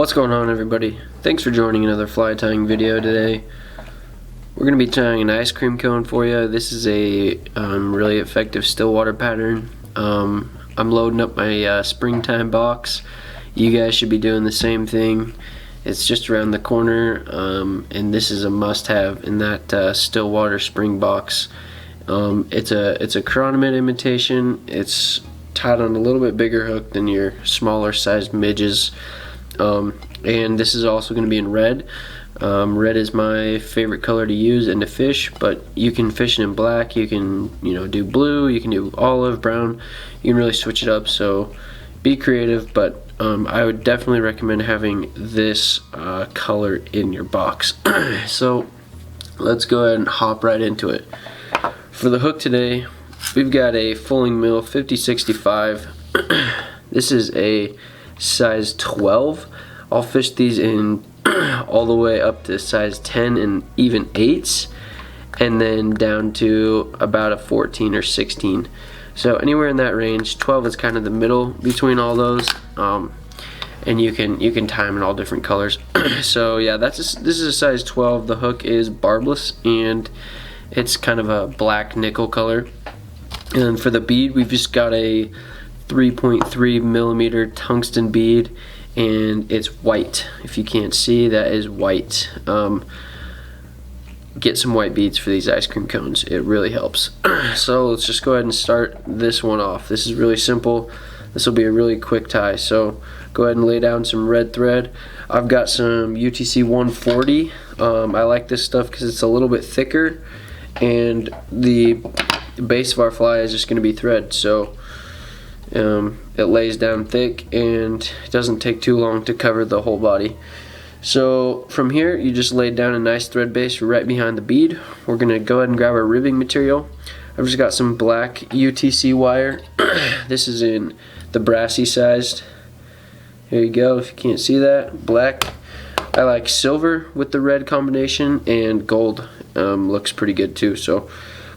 What's going on, everybody? Thanks for joining another fly tying video today. We're going to be tying an ice cream cone for you. This is a really effective still water pattern. I'm loading up my springtime box. You guys should be doing the same thing. It's just around the corner, and this is a must-have in that still water spring box. It's a Chironomid imitation. It's tied on a little bit bigger hook than your smaller sized midges. And this is also going to be in red. Red is my favorite color to use and to fish, but you can fish it in black, you can do blue, you can do olive, brown, you can really switch it up, so be creative, but I would definitely recommend having this color in your box. So let's go ahead and hop right into it. For the hook today, we've got a Fulling Mill 5065. This is a size 12. I'll fish these in all the way up to size 10 and even 8s, and then down to about a 14 or 16. So anywhere in that range. 12 is kind of the middle between all those, and you can tie them in all different colors. So yeah, this is a size 12. The hook is barbless and it's kind of a black nickel color. And for the bead, we've just got a 3.3 millimeter tungsten bead, and it's white. If you can't see, that is white. Get some white beads for these ice cream cones. It really helps. So let's just go ahead and start this one off. This is really simple. This will be a really quick tie. So go ahead and lay down some red thread. I've got some UTC 140. I like this stuff because it's a little bit thicker, and the base of our fly is just going to be thread. So it lays down thick and it doesn't take too long to cover the whole body. So from here, you just lay down a nice thread base right behind the bead. We're going to go ahead and grab our ribbing material. I've just got some black UTC wire. This is in the brassy sized. Here you go, if you can't see that. Black. I like silver with the red combination, and gold looks pretty good too.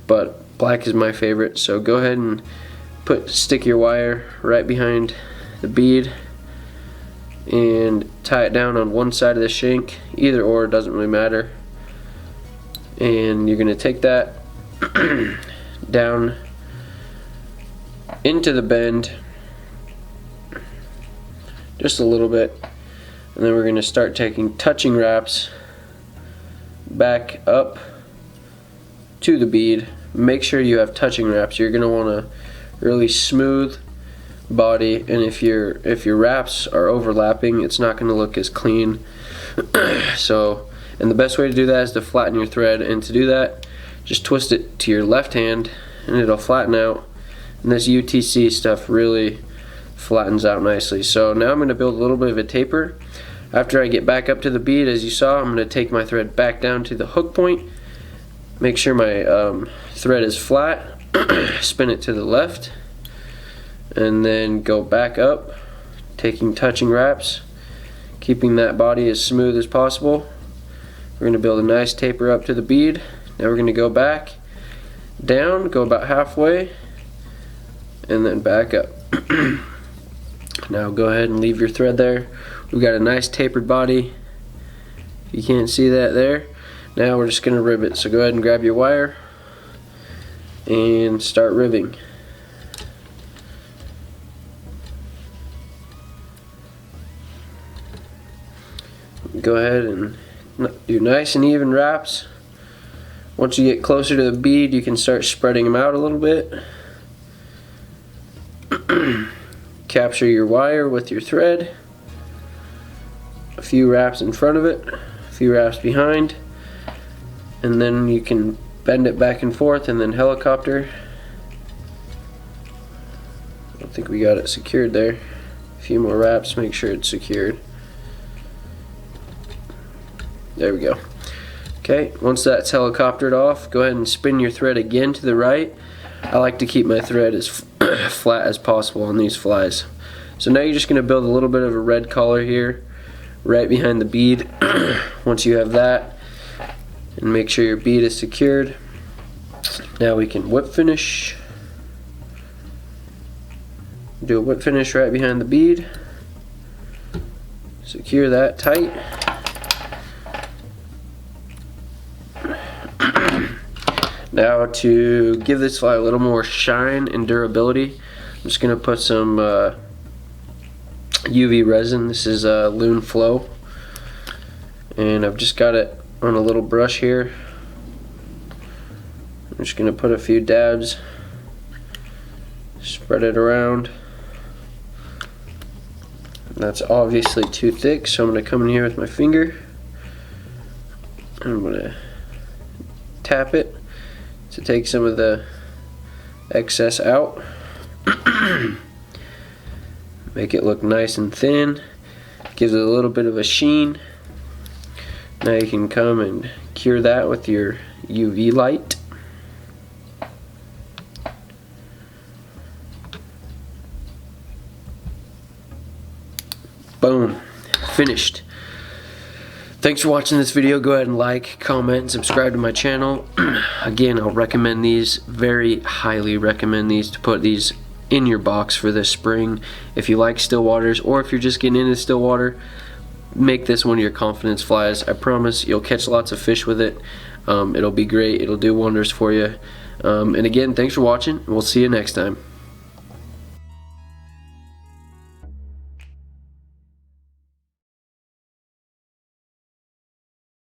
But black is my favorite. So go ahead and stick your wire right behind the bead and tie it down on one side of the shank. Either or, doesn't really matter. And you're going to take that down into the bend just a little bit, and then we're going to start taking touching wraps back up to the bead. Make sure you have touching wraps. You're going to want to really smooth body, and if your wraps are overlapping, it's not going to look as clean. And the best way to do that is to flatten your thread, and to do that, just twist it to your left hand and it'll flatten out, and this UTC stuff really flattens out nicely. So now I'm going to build a little bit of a taper. After I get back up to the bead, as you saw, I'm going to take my thread back down to the hook point, make sure my thread is flat, spin it to the left, and then go back up, taking touching wraps, keeping that body as smooth as possible. We're going to build a nice taper up to the bead. Now we're going to go back down, go about halfway, and then back up. Now go ahead and leave your thread there. We've got a nice tapered body. You can't see that there. Now we're just going to rib it. So go ahead and grab your wire and start ribbing. Go ahead and do nice and even wraps. Once you get closer to the bead, you can start spreading them out a little bit. Capture your wire with your thread. A few wraps in front of it, a few wraps behind, and then you can bend it back and forth and then helicopter. I don't think we got it secured there. A few more wraps, make sure it's secured. There we go. Okay, once that's helicoptered off, go ahead and spin your thread again to the right. I like to keep my thread as flat as possible on these flies. So now you're just going to build a little bit of a red collar here, right behind the bead. Once you have that, and make sure your bead is secured, now we can whip finish. Do a whip finish right behind the bead. Secure that tight. Now to give this fly a little more shine and durability, I'm just going to put some UV resin. This is Loon Flow, and I've just got it on a little brush here. I'm just going to put a few dabs, spread it around. That's obviously too thick, so I'm going to come in here with my finger. I'm going to tap it to take some of the excess out. Make it look nice and thin. Gives it a little bit of a sheen. Now you can come and cure that with your UV light. Boom. Finished. Thanks for watching this video. Go ahead and like, comment, and subscribe to my channel. Again, I'll recommend these, very highly recommend these, to put these in your box for this spring. If you like still waters, or if you're just getting into still water, make this one of your confidence flies. I promise you'll catch lots of fish with it. It'll be great. It'll do wonders for you. And again, thanks for watching. We'll see you next time.